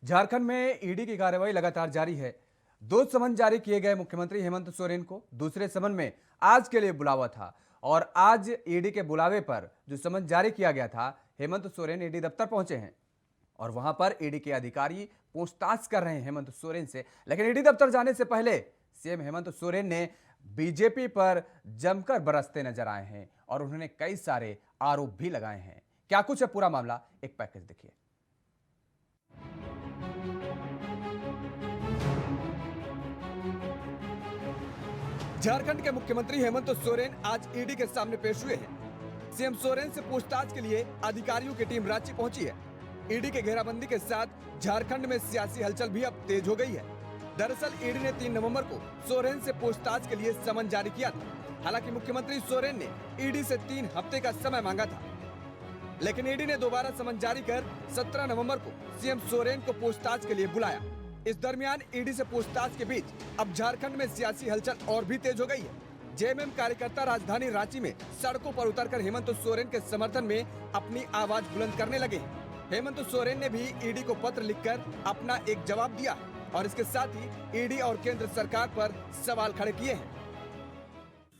झारखंड में ईडी की कार्रवाई लगातार जारी है। दो समन जारी किए गए मुख्यमंत्री हेमंत सोरेन को। दूसरे समन में आज के लिए बुलावा था और आज ईडी के बुलावे पर जो समन जारी किया गया था, हेमंत सोरेन ईडी दफ्तर पहुंचे हैं और वहां पर ईडी के अधिकारी पूछताछ कर रहे हैं हेमंत सोरेन से। लेकिन ईडी दफ्तर जाने से पहले सीएम हेमंत सोरेन ने बीजेपी पर जमकर बरसते नजर आए हैं और उन्होंने कई सारे आरोप भी लगाए हैं। क्या कुछ है पूरा मामला, एक पैकेज देखिए। झारखंड के मुख्यमंत्री हेमंत सोरेन आज ईडी के सामने पेश हुए हैं। सीएम सोरेन से पूछताछ के लिए अधिकारियों की टीम रांची पहुंची है। ईडी के घेराबंदी के साथ झारखंड में सियासी हलचल भी अब तेज हो गई है। दरअसल ईडी ने 3 नवंबर को सोरेन से पूछताछ के लिए समन जारी किया था। हालांकि मुख्यमंत्री सोरेन ने ईडी से 3 हफ्ते का समय मांगा था, लेकिन ईडी ने दोबारा समन जारी कर 17 नवंबर को सीएम सोरेन को पूछताछ के लिए बुलाया। इस दरमियान ईडी से पूछताछ के बीच अब झारखंड में सियासी हलचल और भी तेज हो गई है। जेएमएम कार्यकर्ता राजधानी रांची में सड़कों पर उतरकर हेमंत सोरेन के समर्थन में अपनी आवाज बुलंद करने लगे हैं। हेमंत सोरेन ने भी ईडी को पत्र लिखकर अपना एक जवाब दिया और इसके साथ ही ईडी और केंद्र सरकार पर सवाल खड़े किए हैं।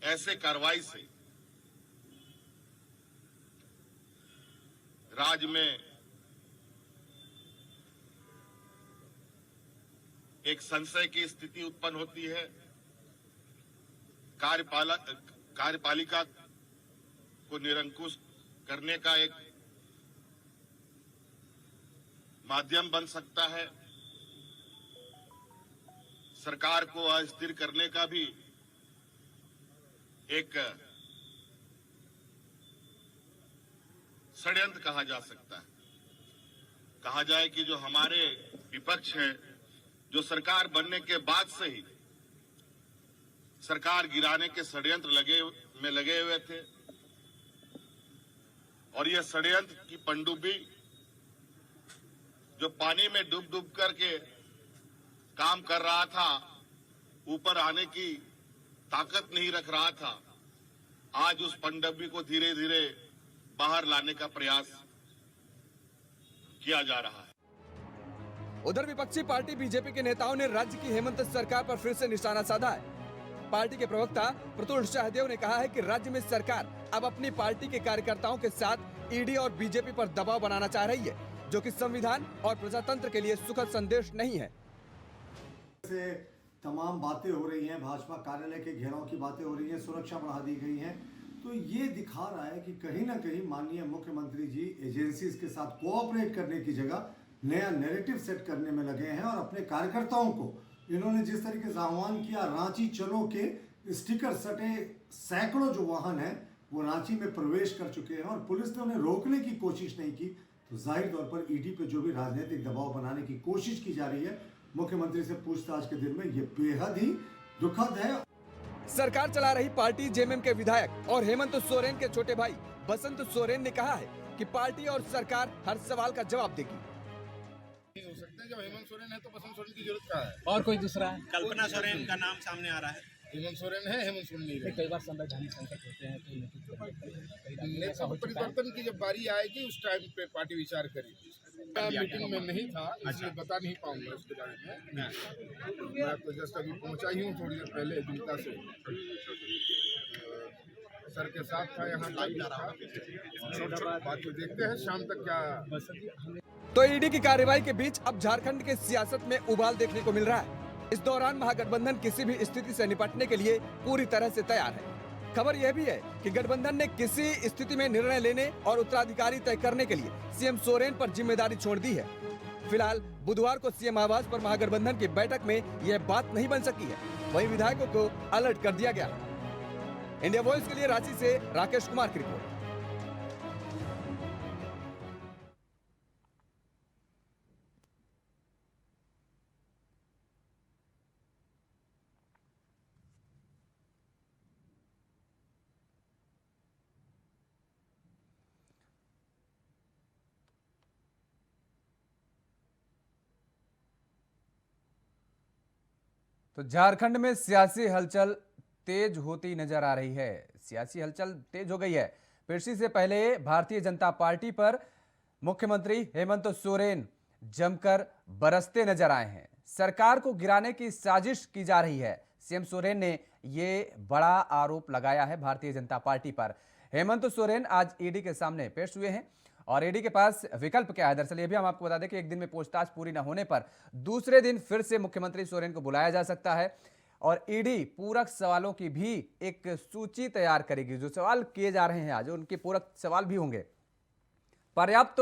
ऐसे कार्रवाई से राज्य में एक संशय की स्थिति उत्पन्न होती है। कार्यपालिका को निरंकुश करने का एक माध्यम बन सकता है। सरकार को अस्थिर करने का भी एक षड्यंत्र कहा जा सकता है। कहा जाए कि जो हमारे विपक्ष है, जो सरकार बनने के बाद से ही सरकार गिराने के षड्यंत्र लगे हुए थे और यह षड्यंत्र की पनडुब्बी जो पानी में डूब डूब करके काम कर रहा था, ऊपर आने की ताकत नहीं रख रहा था, आज उस पनडुब्बी को धीरे धीरे बाहर लाने का प्रयास किया जा रहा है। उधर विपक्षी पार्टी बीजेपी के नेताओं ने राज्य की हेमंत सरकार पर फिर से निशाना साधा है। पार्टी के प्रवक्ता प्रतुल शाहदेव ने कहा है कि राज्य में सरकार अब अपनी पार्टी के कार्यकर्ताओं के साथ ईडी और बीजेपी पर दबाव बनाना चाह रही है, जो कि संविधान और प्रजातंत्र के लिए सुखद संदेश नहीं है। से तमाम बातें हो रही हैं, भाजपा कार्यालय के घेराव की बातें हो रही हैं, सुरक्षा बढ़ा दी गई है, तो ये दिखा रहा है कि कहीं ना कहीं माननीय मुख्यमंत्री जी एजेंसीज के साथ कोऑपरेट करने की जगह नया नैरेटिव सेट करने में लगे हैं और अपने कार्यकर्ताओं को इन्होंने जिस तरीके से आह्वान किया, रांची चलो के स्टिकर सटे सैकड़ों जो वाहन हैं वो रांची में प्रवेश कर चुके हैं और पुलिस ने उन्हें रोकने की कोशिश नहीं की, तो जाहिर तौर पर ईडी पे जो भी राजनीतिक दबाव बनाने की कोशिश की जा रही है मुख्यमंत्री से पूछताछ के दिन में, ये बेहद ही दुखद है। सरकार चला रही पार्टी जेएमएम के विधायक और हेमंत सोरेन के छोटे भाई बसंत सोरेन ने कहा है कि पार्टी और सरकार हर सवाल का जवाब देगी। नहीं हो सकता, जब हेमंत सोरेन है तो बसंत सोरेन की जरूरत क्या है? और कोई दूसरा है? कल्पना सोरेन का नाम सामने आ रहा है। हेमंत सोरेन है, हेमंत सोरेन नहीं है। कई बार संवैधानिक संकट होते हैं तो नेतृत्व परिवर्तन की जब बारी आएगी उस टाइम पे पार्टी विचार करेगी। मीटिंग में नहीं था इसलिए बता नहीं पाऊंगा उसके बारे में। मैं तो जस्ट अभी पहुंचा ही हूँ थोड़ी देर पहले दुमका से, सर के साथ था यहाँ बाकी देखते हैं शाम तक क्या। तो ईडी की कार्रवाई के बीच अब झारखंड के सियासत में उबाल देखने को मिल रहा है। इस दौरान महागठबंधन किसी भी स्थिति से निपटने के लिए पूरी तरह से तैयार है। खबर यह भी है कि गठबंधन ने किसी स्थिति में निर्णय लेने और उत्तराधिकारी तय करने के लिए सीएम सोरेन पर जिम्मेदारी छोड़ दी है। फिलहाल बुधवार को सीएम आवास पर महागठबंधन की बैठक में यह बात नहीं बन सकी है। वहीं विधायकों को अलर्ट कर दिया गया। इंडिया वॉइस के लिए रांची से राकेश कुमार की रिपोर्ट। तो झारखंड में सियासी हलचल तेज होती नजर आ रही है। सियासी हलचल तेज हो गई है। पेशी से पहले भारतीय जनता पार्टी पर मुख्यमंत्री हेमंत सोरेन जमकर बरसते नजर आए हैं। सरकार को गिराने की साजिश की जा रही है। सीएम सोरेन ने ये बड़ा आरोप लगाया है भारतीय जनता पार्टी पर। हेमंत सोरेन आज ईडी के सामने पेश हुए हैं और ईडी के पास विकल्प क्या है। दरअसल ये भी हम आपको बता दें कि एक दिन में पूछताछ पूरी न होने पर दूसरे दिन फिर से मुख्यमंत्री सोरेन को बुलाया जा सकता है और ईडी पूरक सवालों की भी एक सूची तैयार करेगी। जो सवाल किए जा रहे हैं आज, उनके पूरक सवाल भी होंगे। पर्याप्त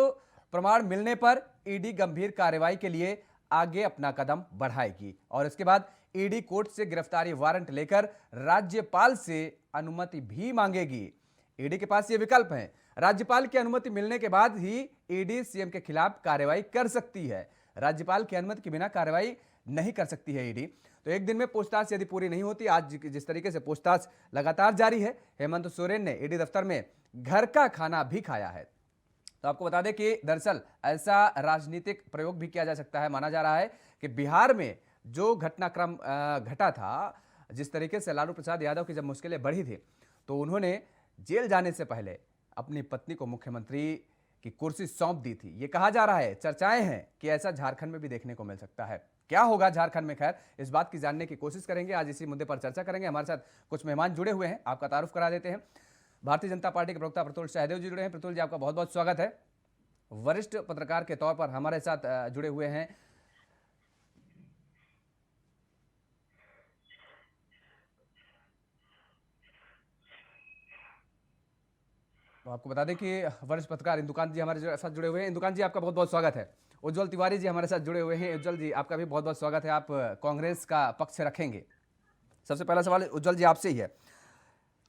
प्रमाण मिलने पर ईडी गंभीर कार्रवाई के लिए आगे अपना कदम बढ़ाएगी और इसके बाद ईडी कोर्ट से गिरफ्तारी वारंट लेकर राज्यपाल से अनुमति भी मांगेगी। ईडी के पास ये विकल्प है। राज्यपाल की अनुमति मिलने के बाद ही ईडी सीएम के खिलाफ कार्रवाई कर सकती है। राज्यपाल की अनुमति के बिना कार्रवाई नहीं कर सकती है ईडी। तो एक दिन में पूछताछ यदि पूरी नहीं होती, आज जिस तरीके से पूछताछ लगातार जारी है, हेमंत सोरेन ने ईडी दफ्तर में घर का खाना भी खाया है। तो आपको बता दें कि दरअसल ऐसा राजनीतिक प्रयोग भी किया जा सकता है। माना जा रहा है कि बिहार में जो घटनाक्रम घटा था, जिस तरीके से लालू प्रसाद यादव की जब मुश्किलें बढ़ी थी तो उन्होंने जेल जाने से पहले अपनी पत्नी को मुख्यमंत्री की कुर्सी सौंप दी थी। ये कहा जा रहा है, चर्चाएं हैं कि ऐसा झारखंड में भी देखने को मिल सकता है। क्या होगा झारखंड में, खैर इस बात की जानने की कोशिश करेंगे। आज इसी मुद्दे पर चर्चा करेंगे। हमारे साथ कुछ मेहमान जुड़े हुए हैं, आपका तारुफ करा देते हैं। भारतीय जनता पार्टी के प्रवक्ता प्रतुल सहदेव जी जुड़े हैं। प्रतुल जी, आपका बहुत बहुत स्वागत है। वरिष्ठ पत्रकार के तौर पर हमारे साथ जुड़े हुए हैं। तो आपको बता दें कि वरिष्ठ पत्रकार इंदुकांत जी हमारे साथ जुड़े हुए हैं। इंदुकांत जी, आपका बहुत बहुत स्वागत है। उज्जवल तिवारी जी हमारे साथ जुड़े हुए हैं। उज्जवल जी, आपका भी बहुत बहुत स्वागत है। आप कांग्रेस का पक्ष रखेंगे। सबसे पहला सवाल उज्जवल जी आपसे ही है।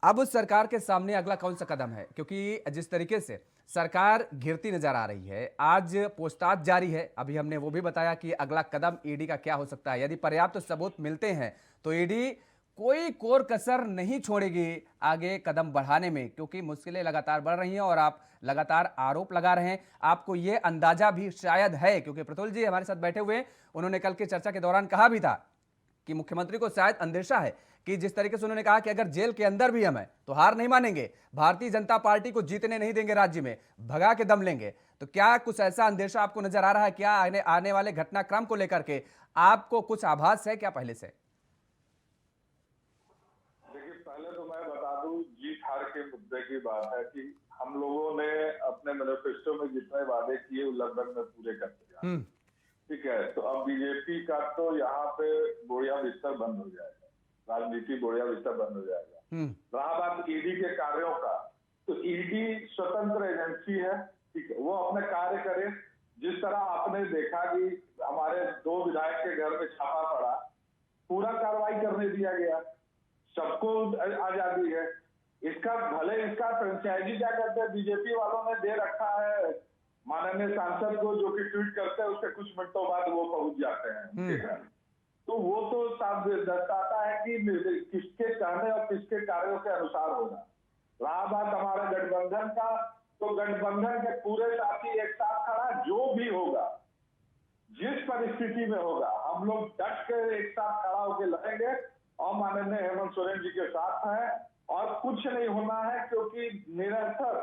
अब सरकार के सामने अगला कौन सा कदम है, क्योंकि जिस तरीके से सरकार घिरती नजर आ रही है, आज पूछताछ जारी है। अभी हमने वो भी बताया कि अगला कदम ईडी का क्या हो सकता है। यदि पर्याप्त सबूत मिलते हैं तो ईडी कोई कोर कसर नहीं छोड़ेगी आगे कदम बढ़ाने में, क्योंकि मुश्किलें लगातार बढ़ रही हैं और आप लगातार आरोप लगा रहे हैं। आपको ये अंदाजा भी शायद है, क्योंकि प्रतुल जी हमारे साथ बैठे हुए हैं, उन्होंने कल की चर्चा के दौरान कहा भी था कि मुख्यमंत्री को शायद अंदेशा है कि जिस तरीके से उन्होंने कहा कि अगर जेल के अंदर भी हम हैं तो हार नहीं मानेंगे, भारतीय जनता पार्टी को जीतने नहीं देंगे, राज्य में भगा के दम लेंगे। तो क्या कुछ ऐसा अंदेशा आपको नजर आ रहा है? क्या आने वाले घटनाक्रम को लेकर के आपको कुछ आभास है क्या पहले से? देखिए, पहले तो मैं बता दूं, जीत हार के मुद्दे की बात है कि हम लोगों ने अपने मैनिफेस्टो में जितने वादे किए वो लगभग में पूरे कर दिया। ठीक है, तो अब बीजेपी का तो यहाँ पे बोरिया बिस्तर बंद हो जाएगा, राजनीति बोरिया बिस्तर बंद हो जाएगा। रहा बात ईडी के कार्यों का, तो ईडी स्वतंत्र एजेंसी है। ठीक है, वो अपने कार्य करे। जिस तरह आपने देखा कि हमारे 2 विधायक के घर में छापा पड़ा, पूरा कार्रवाई करने दिया गया, सबको आजादी है। इसका भले इसका फ्रेंचाइजी क्या करते हैं, बीजेपी वालों ने दे रखा है माननीय सांसद को, जो कि ट्वीट करते हैं उसके कुछ मिनटों बाद वो पहुंच जाते हैं। तो वो तो साफ दर्शाता है कि किसके कहने और किसके कार्यों के अनुसार होगा। रहा बात हमारे गठबंधन का, तो गठबंधन के पूरे साथी एक साथ खड़ा, जो भी होगा, जिस परिस्थिति में होगा, हम लोग डट के एक साथ खड़ा होकर लड़ेंगे और माननीय हेमंत सोरेन जी के साथ हैं। और कुछ नहीं होना है, क्योंकि निरंतर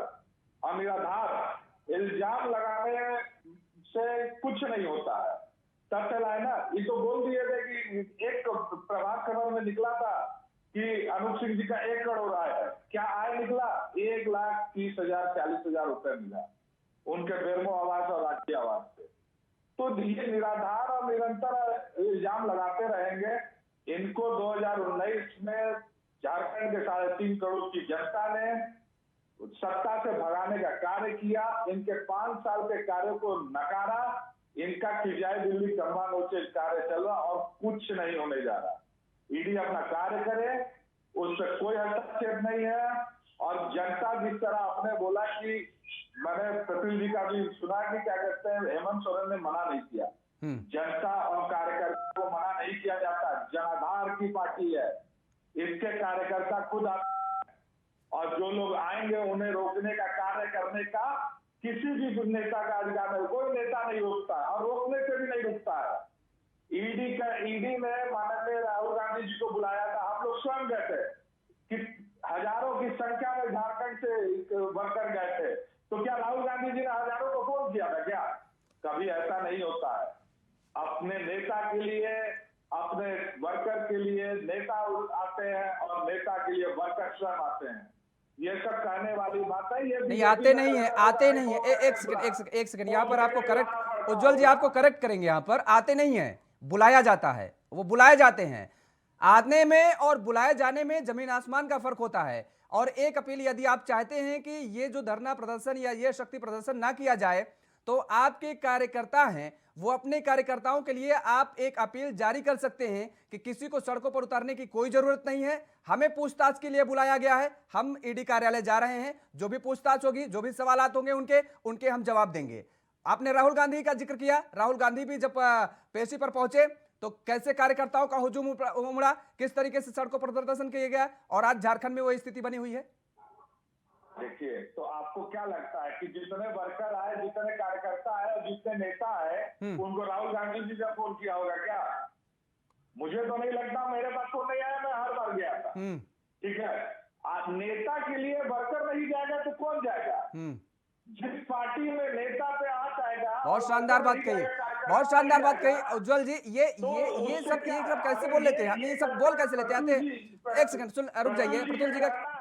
और निराधार इल्जाम लगाने से कुछ नहीं होता है। तथ्य लाए ना, ये तो बोल दिए थे कि एक प्रभात खबर में निकला था कि अनूप सिंह जी का 1 करोड़ आय है। क्या आय निकला? 1,30,000 40,000 रुपए मिला उनके बेरमो आवास और राष्ट्रीय आवास से। तो ये निराधार और निरंतर इल्जाम लगाते रहेंगे। इनको 2019 में झारखंड के 3.5 करोड़ की जनता ने सत्ता से भगाने का कार्य किया। इनके 5 साल के कार्य को नकारा। इनका किजाए दिल्ली कम्बा नोचे कार्य चल रहा और कुछ नहीं होने जा रहा। ईडी अपना कार्य करे, उस पर कोई हस्तक्षेप नहीं है। और जनता जिस तरह आपने बोला कि मैंने प्रतुल जी का भी सुना कि क्या कहते हैं, हेमंत सोरेन ने मना नहीं किया। जनता और कार्यकर्ता को मना नहीं किया जाता। जनाधार की पार्टी है, इसके कार्यकर्ता खुद और जो लोग आएंगे उन्हें रोकने का कार्य करने का किसी भी नेता का अधिकार नहीं। कोई नेता नहीं रोकता और रोकने से भी नहीं रुकता है। ईडी ने माननीय राहुल गांधी जी को बुलाया था, हम लोग स्वयं गए थे कि हजारों की संख्या में झारखंड से वर्कर गए थे। तो क्या राहुल गांधी जी ने हजारों को फोन किया था क्या? कभी ऐसा नहीं होता है। अपने नेता के लिए, अपने वर्कर के लिए नेता आते हैं और नेता के लिए वर्कर स्वयं आते हैं। ये सब कहने वाली बात है। ये नहीं, आते नहीं है, आते नहीं है। एक सेकंड यहाँ पर आपको करेक्ट, उज्जवल जी आपको करेक्ट करेंगे। यहाँ पर आते नहीं है, बुलाया जाता है। वो बुलाए जाते हैं। आने में और बुलाए जाने में जमीन आसमान का फर्क होता है। और एक अपील, यदि आप चाहते हैं कि ये जो धरना प्रदर्शन या ये शक्ति प्रदर्शन ना किया जाए, तो आपके कार्यकर्ता हैं, वो अपने कार्यकर्ताओं के लिए आप एक अपील जारी कर सकते हैं कि किसी को सड़कों पर उतारने की कोई जरूरत नहीं है। हमें पूछताछ के लिए बुलाया गया है, हम ईडी कार्यालय जा रहे हैं। जो भी पूछताछ होगी, जो भी सवालात होंगे उनके हम जवाब देंगे। आपने राहुल गांधी का जिक्र किया। राहुल गांधी भी जब पेशी पर पहुंचे तो कैसे कार्यकर्ताओं का हुजूम उमड़ा, किस तरीके से सड़कों पर प्रदर्शन किया गया, और आज झारखंड में वही स्थिति बनी हुई है। देखिए, तो आपको क्या लगता है कि जितने वर्कर आए, जितने कार्यकर्ता आए और जितने नेता आए, उनको राहुल गांधी जी ने फोन किया होगा क्या? मुझे तो नहीं लगता। मेरे पास फोन नहीं आया, मैं हर बार गया था। ठीक है, आज नेता के लिए वर्कर नहीं जाएगा तो कौन जाएगा? जिस पार्टी में नेता पे आ जाएगा। बहुत शानदार बात कही, बहुत शानदार बात कही उज्जवल जी। ये सब कैसे बोल लेते हैं, ये सब बोल कैसे लेते आते हैं? एक सेकंड सुन, रुक जाइए।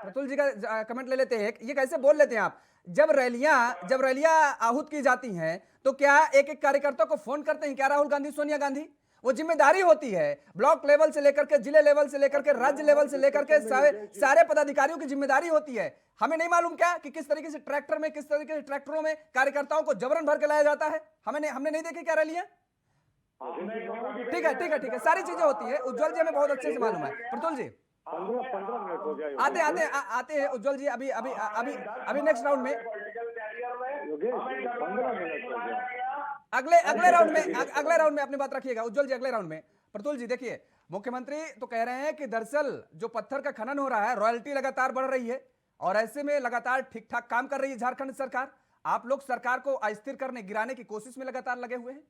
प्रतुल जी का कमेंट ले लेते हैं। ये कैसे बोल लेते हैं आप? जब रैलियां आहूत की जाती हैं तो क्या एक एक कार्यकर्ता को फोन करते हैं क्या राहुल गांधी, सोनिया गांधी? वो जिम्मेदारी होती है, ब्लॉक लेवल से लेकर के जिले लेवल से लेकर के राज्य लेवल से लेकर के सारे पदाधिकारियों की जिम्मेदारी होती है। हमें नहीं मालूम क्या कि किस तरीके से ट्रैक्टरों में कार्यकर्ताओं को जबरन भर के लाया जाता है? हमने नहीं देखी क्या रैलियां? ठीक है, सारी चीजें होती है उज्जवल जी, हमें बहुत अच्छे से मालूम है। प्रतुल जी 15 मिनट हो गए। आते हैं उज्जवल जी। अभी नेक्स्ट राउंड में, अगले राउंड में अपनी बात रखिएगा उज्जवल जी। अगले राउंड में प्रतुल जी देखिए, मुख्यमंत्री तो कह रहे हैं कि दरअसल जो पत्थर का खनन हो रहा है, रॉयल्टी लगातार बढ़ रही है और ऐसे में लगातार ठीक ठाक काम कर रही है झारखंड सरकार। आप लोग सरकार को अस्थिर करने, गिराने की कोशिश में लगातार लगे हुए हैं।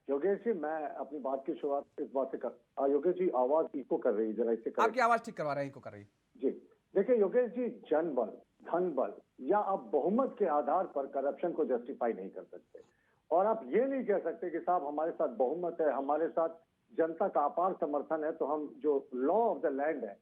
योगेश जी, मैं अपनी बात की शुरुआत इस बात से कर। योगेश जी आवाज इको कर रही है, जरा इससे आपकी आवाज ठीक करवा रहे हैं, इको कर रही है जी। देखिए योगेश जी, जनबल, धन बल या आप बहुमत के आधार पर करप्शन को जस्टिफाई नहीं कर सकते। और आप ये नहीं कह सकते कि साहब हमारे साथ बहुमत है, हमारे साथ जनता का अपार समर्थन है, तो हम जो लॉ ऑफ द लैंड है,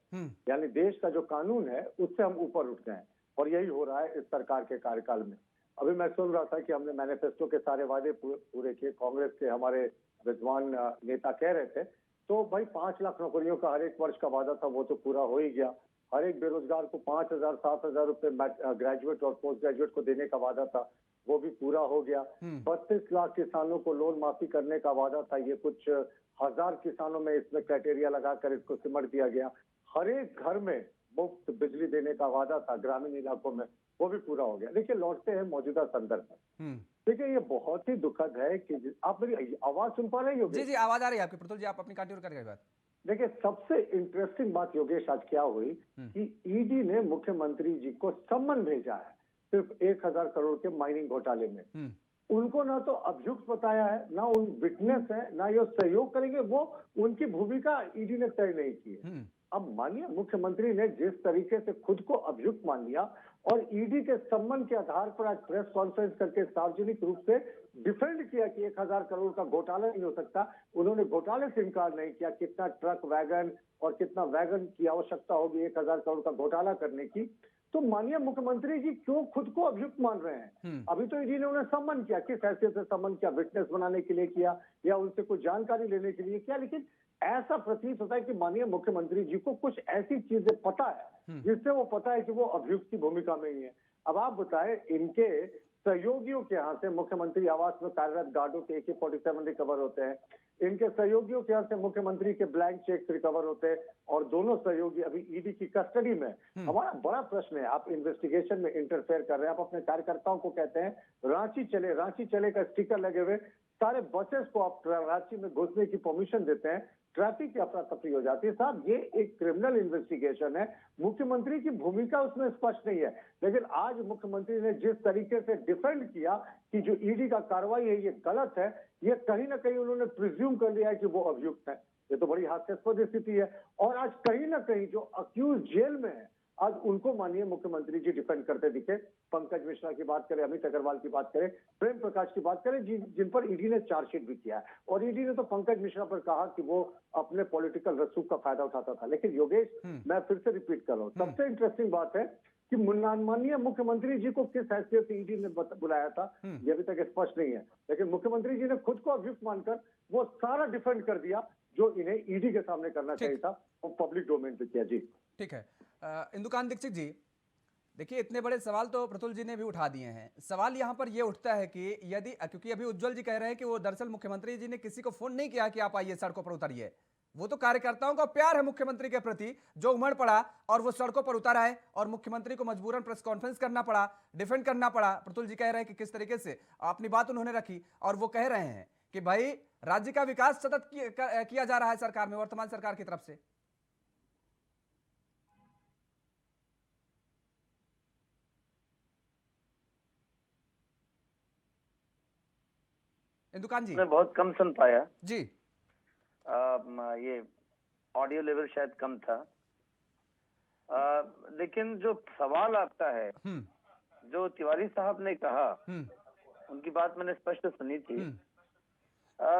यानी देश का जो कानून है, उससे हम ऊपर उठ गए। और यही हो रहा है इस सरकार के कार्यकाल में। अभी मैं सुन रहा था कि हमने मैनिफेस्टो के सारे वादे पूरे किए। कांग्रेस के हमारे विद्वान नेता कह रहे थे, तो भाई 5 लाख नौकरियों का हर एक वर्ष का वादा था, वो तो पूरा हो ही गया। हर एक बेरोजगार को 5,000 7,000 रुपए ग्रेजुएट और पोस्ट ग्रेजुएट को देने का वादा था, वो भी पूरा हो गया। 32 लाख किसानों को लोन माफी करने का वादा था, ये कुछ 1000 किसानों में इसमें क्राइटेरिया लगाकर इसको सिमट दिया गया। हर एक घर में मुफ्त बिजली देने का वादा था ग्रामीण इलाकों में, वो भी पूरा हो गया। देखिए, लौटते हैं मौजूदा संदर्भ में। देखिए, ये बहुत ही दुखद है कि आप मेरी आवाज सुन पा रहे हो? जी आवाज आ रही है आपकी प्रतुल जी, आप अपनी कंटिन्यू करिए बात। देखिए, सबसे इंटरेस्टिंग बात योगेश आज क्या हुई कि ईडी ने मुख्यमंत्री जी को सम्मन भेजा है सिर्फ 1000 करोड़ के माइनिंग घोटाले में। उनको ना तो अभियुक्त बताया है, ना उन विटनेस है, ना ये सहयोग करेंगे, वो उनकी भूमिका ईडी ने तय नहीं की है। अब मानिए मुख्यमंत्री ने जिस तरीके से खुद को अभियुक्त मान लिया और ईडी के सम्मन के आधार पर आज प्रेस कॉन्फ्रेंस करके सार्वजनिक रूप से डिफेंड किया कि 1000 करोड़ का घोटाला नहीं हो सकता। उन्होंने घोटाले से इनकार नहीं किया। कितना ट्रक वैगन और कितना वैगन की आवश्यकता होगी 1000 करोड़ का घोटाला करने की। तो माननीय मुख्यमंत्री जी क्यों खुद को अभियुक्त मान रहे हैं? अभी तो ईडी ने उन्हें सम्मन किया, किस हैसियत से सम्मन किया? विटनेस बनाने के लिए किया या उनसे कुछ जानकारी लेने के लिए किया? लेकिन ऐसा प्रतीत होता है कि माननीय मुख्यमंत्री जी को कुछ ऐसी चीजें पता है जिससे वो पता है कि वो अभियुक्त की भूमिका में ही है। अब आप बताएं, इनके सहयोगियों के यहाँ से मुख्यमंत्री आवास में कार्यरत गार्डों के AK-47 रिकवर होते हैं, इनके सहयोगियों के यहाँ से मुख्यमंत्री के ब्लैंक चेक रिकवर होते हैं और दोनों सहयोगी अभी ईडी की कस्टडी में। हमारा बड़ा प्रश्न है, आप इन्वेस्टिगेशन में इंटरफेयर कर रहे हैं। आप अपने कार्यकर्ताओं को कहते हैं रांची चले का स्टिकर लगे हुए सारे बसेस को आप रांची में घुसने की परमिशन देते हैं, ट्रैफिक की अफरा तफरी हो जाती है। साहब, ये एक क्रिमिनल इन्वेस्टिगेशन है, मुख्यमंत्री की भूमिका उसमें स्पष्ट नहीं है। लेकिन आज मुख्यमंत्री ने जिस तरीके से डिफेंड किया कि जो ईडी का कार्रवाई है ये गलत है, ये कहीं ना कहीं उन्होंने प्रिज्यूम कर लिया है कि वो अभियुक्त है। ये तो बड़ी हास्यास्पद स्थिति है। और आज कहीं ना कहीं जो अक्यूज जेल में है आज उनको माननीय मुख्यमंत्री जी डिफेंड करते दिखे। पंकज मिश्रा की बात करें, अमित अग्रवाल की बात करें, प्रेम प्रकाश की बात करें, जिन पर ईडी ने चार्जशीट भी किया है। और ईडी ने तो पंकज मिश्रा पर कहा कि वो अपने पॉलिटिकल रसूख का फायदा उठाता था। लेकिन योगेश, मैं फिर से रिपीट कर रहा हूँ, सबसे इंटरेस्टिंग बात है कि माननीय मुख्यमंत्री जी को किस हैसियत से ईडी ने बुलाया था, ये अभी तक स्पष्ट नहीं है। लेकिन मुख्यमंत्री जी ने खुद को अभियुक्त मानकर वो सारा डिफेंड कर दिया जो इन्हें ईडी के सामने करना चाहिए था, वो पब्लिक डोमेन पे किया। जी ठीक है। इंदुकांत दीक्षित जी, देखिए इतने बड़े सवाल तो प्रतुल जी ने भी उठा दिए हैं। सवाल यहाँ पर ये उठता है कि यदि, क्योंकि अभी उज्जवल जी कह रहे हैं कि वो दरअसल मुख्यमंत्री जी ने किसी को फोन नहीं किया कि आप आइए सड़कों पर उतरिए, वो तो कार्यकर्ताओं का प्यार है मुख्यमंत्री के प्रति जो उमड़ पड़ा और वो सड़कों पर उतर आए और मुख्यमंत्री को मजबूरन प्रेस कॉन्फ्रेंस करना पड़ा, डिफेंड करना पड़ा। प्रतुल जी कह रहे हैं कि किस तरीके से अपनी बात उन्होंने रखी और वो कह रहे हैं कि भाई राज्य का विकास सतत किया जा रहा है सरकार में, वर्तमान सरकार की तरफ से। इंदुकांत जी, मैं बहुत कम सुन पाया जी। ये ऑडियो लेवल शायद कम था। लेकिन जो सवाल आता है, जो तिवारी साहब ने कहा, उनकी बात मैंने स्पष्ट सुनी थी।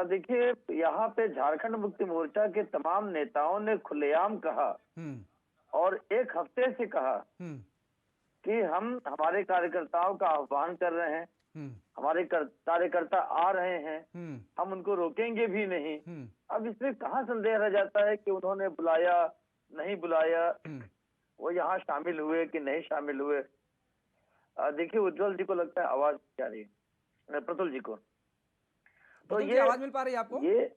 देखिए, यहाँ पे झारखंड मुक्ति मोर्चा के तमाम नेताओं ने खुलेआम कहा और एक हफ्ते से कहा कि हम हमारे कार्यकर्ताओं का आह्वान कर रहे हैं, हमारे कार्यकर्ता आ रहे हैं, हम उनको रोकेंगे भी नहीं। अब इसमें कहाँ संदेह रह जाता है कि उन्होंने बुलाया नहीं बुलाया, वो यहाँ शामिल हुए कि नहीं शामिल हुए। देखिए, उज्जवल जी को लगता है आवाज क्या रही है, प्रतुल जी को तो ये आवाज मिल पा रही है आपको? ये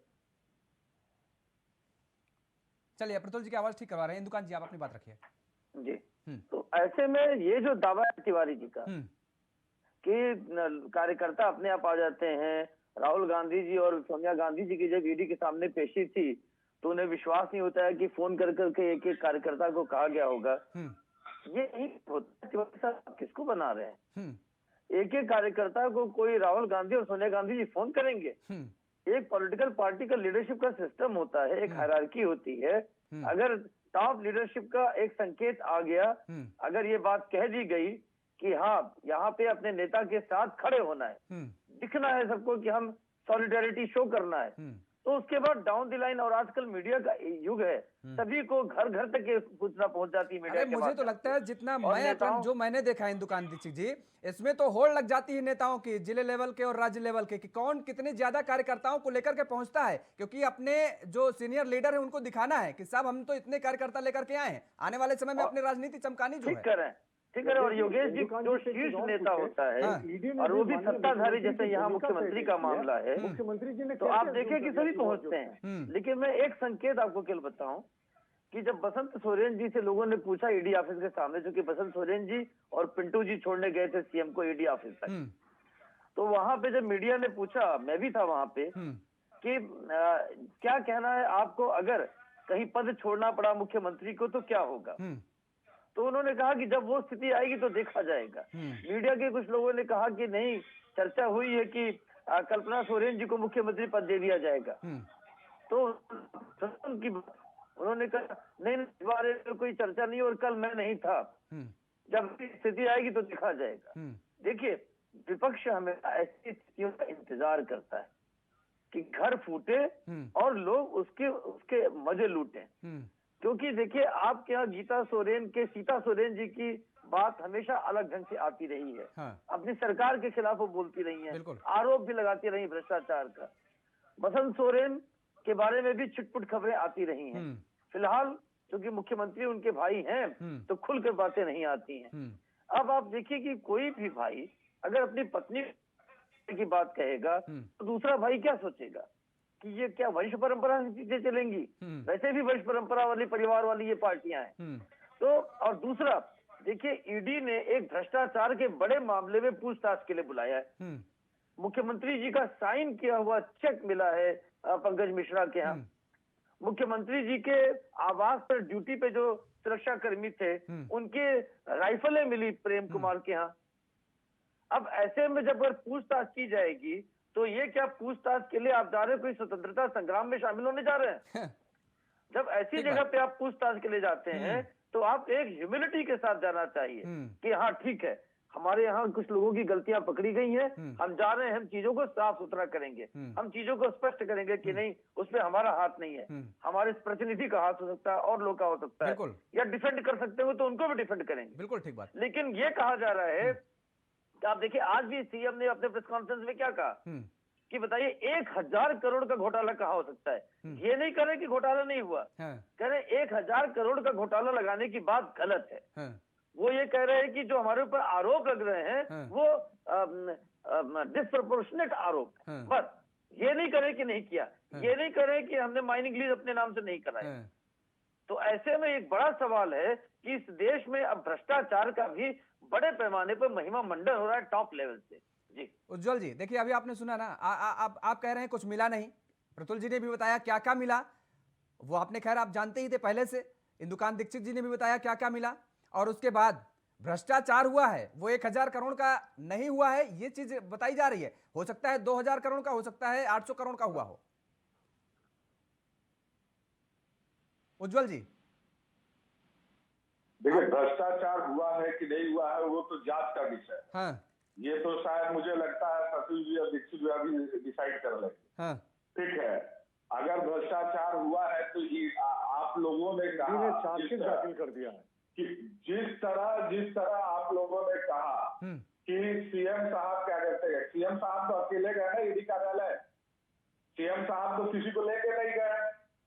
चलिए, प्रतुल जी की आवाज ठीक करवा रहे हैं। इंदुकांत जी, आप अपनी बात रखिए। जी, तो ऐसे में ये जो दावा है तिवारी जी का कि कार्यकर्ता अपने आप आ जाते हैं, राहुल गांधी जी और सोनिया गांधी जी की जब ईडी के सामने पेशी थी तो उन्हें विश्वास नहीं होता है कि फोन कर करके एक एक कार्यकर्ता को कहा गया होगा। ये नहीं होता। तिवारी साहब किसको बना रहे हैं? एक एक कार्यकर्ता को कोई राहुल गांधी और सोनिया गांधी जी फोन करेंगे? एक पॉलिटिकल पार्टी का लीडरशिप का सिस्टम होता है, एक हायरार्की होती है। अगर टॉप लीडरशिप का एक संकेत आ गया, अगर ये बात कह दी गई कि हाँ, यहाँ पे अपने नेता के साथ खड़े होना है, दिखना है सबको कि हम सॉलिडेरिटी शो करना है, तो उसके बाद डाउन द लाइन, और आजकल मीडिया का युग है, सभी को घर घर तक ये सूचना पहुंच जाती है मीडिया के मुझे तो लगता है जितना मैं जो मैंने देखा है इंदुकांत दीक्षित जी, इसमें तो होड़ लग जाती है नेताओं की, जिले लेवल के और राज्य लेवल के, कि कौन कितने ज्यादा कार्यकर्ताओं को लेकर के पहुंचता है, क्योंकि अपने जो सीनियर लीडर है उनको दिखाना है कि साहब हम तो इतने कार्यकर्ता लेकर के आए हैं, आने वाले समय में अपनी राजनीति चमकानी जो है। ठीक है। और योगेश जी जो शीर्ष नेता होता है और वो भी सत्ताधारी, जैसे यहाँ मुख्यमंत्री का मामला है, मुख्यमंत्री जी ने, तो आप देखिए कि सभी पहुंचते हैं। लेकिन मैं एक संकेत आपको केवल बताऊं कि जब बसंत सोरेन जी से लोगों ने पूछा ईडी ऑफिस के सामने, क्योंकि बसंत सोरेन जी और पिंटू जी छोड़ने गए थे सीएम को ईडी ऑफिस तक, तो वहां पे जब मीडिया ने पूछा, मैं भी था वहां पे, कि क्या कहना है आपको, अगर कहीं पद छोड़ना पड़ा मुख्यमंत्री को तो क्या होगा? तो उन्होंने कहा कि जब वो स्थिति आएगी तो देखा जाएगा। मीडिया के कुछ लोगों ने कहा कि नहीं, चर्चा हुई है कि कल्पना सोरेन जी को मुख्यमंत्री पद दे दिया जाएगा। तो उनकी उन्होंने कहा नहीं, इस बारे में कोई चर्चा नहीं, और कल मैं नहीं था, जब स्थिति आएगी तो देखा जाएगा। देखिए, विपक्ष हमेशा ऐसी स्थितियों का इंतजार करता है कि घर फूटे और लोग उसके मजे लूटें। क्योंकि देखिए, आपके यहाँ गीता सोरेन के सीता सोरेन जी की बात हमेशा अलग ढंग से आती रही है। अपनी सरकार के खिलाफ वो बोलती रही है, आरोप भी लगाती रही भ्रष्टाचार का। बसंत सोरेन के बारे में भी छिटपुट खबरें आती रही हैं। फिलहाल क्योंकि मुख्यमंत्री उनके भाई हैं तो खुलकर बातें नहीं आती हैं। अब आप देखिए कि कोई भी भाई अगर अपनी पत्नी की बात कहेगा तो दूसरा भाई क्या सोचेगा कि ये क्या वंश परंपरा से चीजें चलेंगी? वैसे भी वंश परंपरा वाली, परिवार वाली ये पार्टियां हैं। तो और दूसरा, देखिए, ईडी ने एक भ्रष्टाचार के बड़े मामले में पूछताछ के लिए बुलाया है। मुख्यमंत्री जी का साइन किया हुआ चेक मिला है पंकज मिश्रा के यहाँ। मुख्यमंत्री जी के आवास पर ड्यूटी पे जो सुरक्षा कर्मी थे, उनके राइफलें मिली प्रेम कुमार के यहाँ। अब ऐसे में जब पूछताछ की जाएगी तो ये क्या पूछताछ के लिए आप जा रहे हो कोई स्वतंत्रता संग्राम में शामिल होने जा रहे हैं? जब ऐसी जगह पे आप पूछताछ के लिए जाते हैं तो आप एक ह्यूमिलिटी के साथ जाना चाहिए कि हाँ ठीक है, हमारे यहाँ कुछ लोगों की गलतियां पकड़ी गई हैं, हम जा रहे हैं, हम चीजों को साफ सुथरा करेंगे, हम चीजों को स्पष्ट करेंगे कि नहीं उसमें हमारा हाथ नहीं है, हमारे प्रतिनिधि का हाथ हो सकता है और लोग का हो सकता है, या डिफेंड कर सकते हो तो उनको भी डिफेंड करेंगे। बिल्कुल ठीक बात। लेकिन ये कहा जा रहा है कि आप देखिए आज भी सीएम ने अपने प्रेस कॉन्फ्रेंस में क्या कहा कि बताइए 1000 करोड़ का घोटाला कहाँ हो सकता है। ये नहीं कह रहे कि घोटाला नहीं हुआ, कह रहे 1000 करोड़ का घोटाला लगाने की बात गलत है। वो ये कह रहे हैं कि जो हमारे ऊपर आरोप लग रहे हैं वो डिस्प्रपोर्शनेट आरोप, बस ये नहीं करे कि नहीं किया, ये नहीं करे कि हमने माइनिंग लीज अपने नाम से नहीं कराई। तो ऐसे में एक बड़ा सवाल है कि इस देश में अब भ्रष्टाचार का भी बड़े पैमाने पर महिमा मंडन हो रहा है टॉप लेवल से। जी उज्जवल जी, देखिए अभी आपने सुना ना, आप कह रहे हैं कुछ मिला नहीं, प्रतुल जी ने भी बताया क्या क्या मिला, वो आपने खैर आप जानते ही थे पहले से, इंदुकांत दीक्षित जी ने भी बताया क्या क्या मिला, और उसके बाद भ्रष्टाचार हुआ है वो 1000 करोड़ का नहीं हुआ है, ये चीज बताई जा रही है। हो सकता है 2000 करोड़ का, हो सकता है 800 करोड़ का हुआ हो। उज्जवल जी देखिए, भ्रष्टाचार हुआ है कि नहीं हुआ है वो तो जांच का विषय है। हाँ ये तो शायद मुझे लगता है प्रतुल जी और दीक्षित जी अभी डिसाइड कर लेंगे। हाँ ठीक है, अगर भ्रष्टाचार हुआ है तो आप लोगों ने कहा चार्जशीट दाखिल कर दिया है कि जिस तरह आप लोगों ने कहा कि सीएम साहब क्या करते हैं, सीएम साहब तो अकेले गए ना ईडी कार्यालय, सीएम साहब तो किसी को लेके नहीं गए।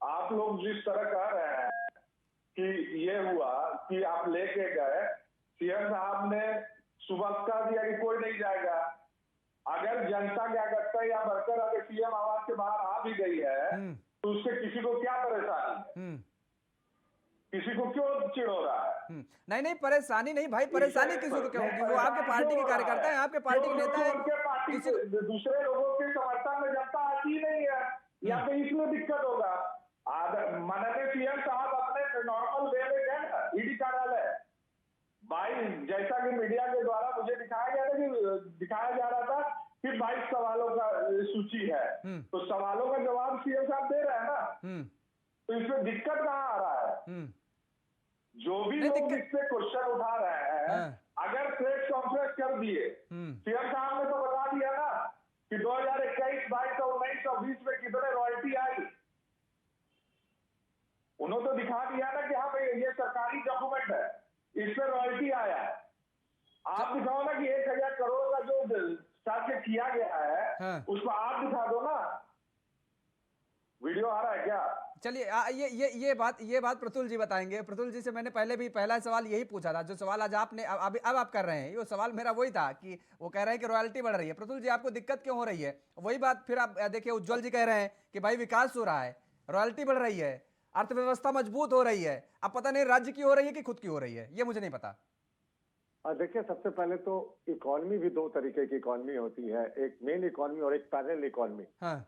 आप लोग जिस तरह कह रहे हैं कि ये हुआ कि आप लेके गए, सीएम साहब ने सुबह कह दिया कि कोई नहीं जाएगा। अगर जनता क्या करता है या वर्कर अगर सीएम आवास के बाहर आ भी गई है तो उससे किसी को क्या परेशानी है, किसी को क्यों चिढ़ हो रहा है? नहीं परेशानी नहीं भाई, परेशानी किसी को क्या होगी, वो आपके पार्टी के कार्यकर्ता है, आपके पार्टी के नेता है, दूसरे लोगों के समर्थन में जनता आती नहीं है, या तो इसमें दिक्कत होगा। माननीय सीएम साहब अपने नॉर्मल वे में गए ना ईडी कार्यालय, भाई जैसा कि मीडिया के द्वारा मुझे दिखाया जा रहा था कि 22 सवालों का सूची है, तो सवालों का जवाब सीएम साहब दे रहे हैं ना, तो इसमें दिक्कत कहाँ आ रहा है? जो भी लोग इससे क्वेश्चन उठा रहे हैं, अगर प्रेस कॉन्फ्रेंस कर दिए, सीएम साहब ने तो बता दिया ना कि 2021, 22 और 19 और 20 में कितने रॉयल्टी आई, उन्होंने तो दिखा दिया ना कि हाँ भाई ये सरकारी डॉक्यूमेंट है, इसमें रॉयल्टी आया है। आप दिखाओ ना कि 1000 करोड़ का जो टारगेट किया गया है उसको आप दिखा दो ना, वीडियो आ रहा है क्या? चलिए ये बात प्रतुल जी बताएंगे। प्रतुल जी से मैंने पहले भी पहला सवाल यही पूछा था, जो सवाल आज आपने अब आप कर रहे हैं, ये सवाल मेरा वही था कि वो कह रहे हैं कि रॉयल्टी बढ़ रही है। प्रतुल जी आपको दिक्कत क्यों हो रही है? वही बात फिर आप देखिए, उज्जवल जी कह रहे हैं कि भाई विकास हो रहा है, रॉयल्टी बढ़ रही है, अर्थव्यवस्था मजबूत हो रही है, अब पता नहीं राज्य की हो रही है कि खुद की हो रही है, ये मुझे नहीं पता। देखिए, सबसे पहले तो इकोनॉमी भी दो तरीके की इकोनॉमी होती है, एक मेन इकोनॉमी और एक पैरेलल इकोनॉमी।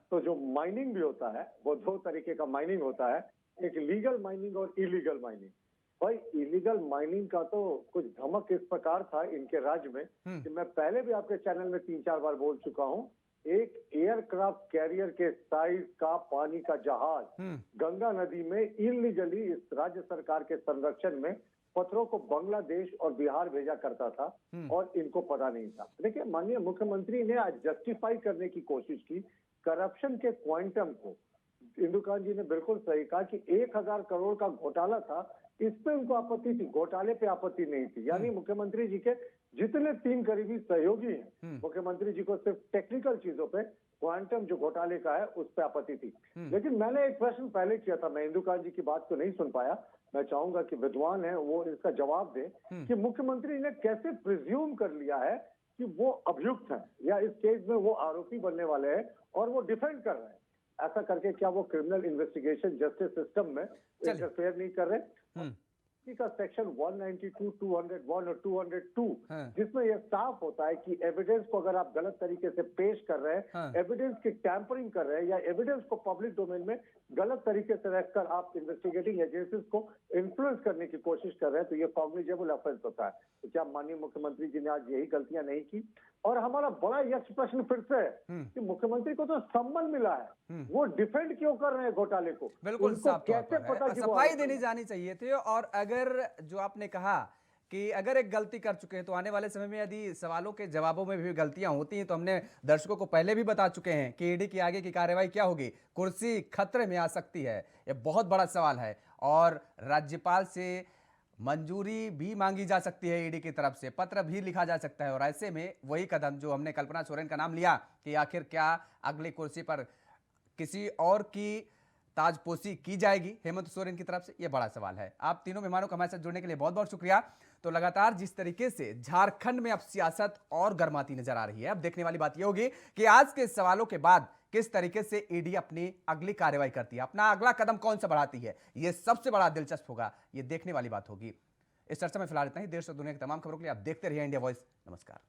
तो जो माइनिंग भी होता है वो दो तरीके का माइनिंग होता है, एक लीगल माइनिंग और इलीगल माइनिंग। भाई इलीगल माइनिंग का तो कुछ धमक इस प्रकार था इनके राज्य में कि मैं पहले भी आपके चैनल में 3-4 बार बोल चुका हूँ, एक एयरक्राफ्ट कैरियर के साइज का पानी का जहाज गंगा नदी में इलीगली इस राज्य सरकार के संरक्षण में पत्थरों को बांग्लादेश और बिहार भेजा करता था और इनको पता नहीं था। देखिए, माननीय मुख्यमंत्री ने आज जस्टिफाई करने की कोशिश की करप्शन के क्वांटम को। इंदुकांत जी ने बिल्कुल सही कहा कि 1000 करोड़ का घोटाला था, इस पे उनको आपत्ति थी, घोटाले पे आपत्ति नहीं थी। यानी मुख्यमंत्री जी के जितने 3 करीबी सहयोगी हैं, मुख्यमंत्री जी को सिर्फ टेक्निकल चीजों पे, क्वांटम जो घोटाले का है उस पे आपत्ति थी। लेकिन मैंने एक प्रश्न पहले किया था, मैं इंदुकांत जी की बात को नहीं सुन पाया, मैं चाहूंगा कि विद्वान है वो इसका जवाब दे कि मुख्यमंत्री ने कैसे प्रिज्यूम कर लिया है कि वो अभियुक्त हैं या इस केस में वो आरोपी बनने वाले हैं और वो डिफेंड कर रहे हैं। ऐसा करके क्या वो क्रिमिनल इन्वेस्टिगेशन जस्टिस सिस्टम में इंटरफेयर नहीं कर रहे? का सेक्शन 192, 201 और 202 जिसमें यह साफ होता है कि एविडेंस को अगर आप गलत तरीके से पेश कर रहे हैं, एविडेंस की टैंपरिंग कर रहे हैं या एविडेंस को पब्लिक डोमेन में गलत तरीके से रखकर आप इन्वेस्टिगेटिंग एजेंसीज को इन्फ्लुएंस करने की कोशिश कर रहे हैं, तो ये कॉग्निजेबल ऑफेंस होता है। तो क्या माननीय मुख्यमंत्री जी ने आज यही गलतियां नहीं की? और हमारा बड़ा यक्ष प्रश्न फिर से है कि मुख्यमंत्री को तो सम्मान मिला है, वो डिफेंड क्यों कर रहे हैं घोटाले को? बिल्कुल उनको साफ तौर कैसे पर पता है। कि वो सफाई आरोप देनी है? जानी चाहिए थी। और अगर जो आपने कहा कि अगर एक गलती कर चुके हैं तो आने वाले समय में यदि सवालों के जवाबों में भी गलतियां होती हैं तो हमने दर्शकों को पहले भी बता चुके हैं कि ईडी की आगे की कार्रवाई क्या होगी, कुर्सी खतरे में आ सकती है। यह बहुत बड़ा सवाल है और राज्यपाल से मंजूरी भी मांगी जा सकती है, ईडी की तरफ से पत्र भी लिखा जा सकता है। और ऐसे में वही कदम जो हमने कल्पना सोरेन का नाम लिया कि आखिर क्या अगली कुर्सी पर किसी और की ताजपोशी की जाएगी हेमंत सोरेन की तरफ से, यह बड़ा सवाल है। आप तीनों मेहमानों का हमारे साथ जुड़ने के लिए बहुत बहुत शुक्रिया। तो लगातार जिस तरीके से झारखंड में अब सियासत और गर्माती नजर आ रही है, अब देखने वाली बात यह होगी कि आज के सवालों के बाद किस तरीके से ईडी अपनी अगली कार्रवाई करती है, अपना अगला कदम कौन सा बढ़ाती है। यह सबसे बड़ा दिलचस्प होगा, यह देखने वाली बात होगी। इस चर्चा में फिलहाल इतना ही। देश और दुनिया की तमाम खबरों के लिए आप देखते रहिए इंडिया वॉइस। नमस्कार।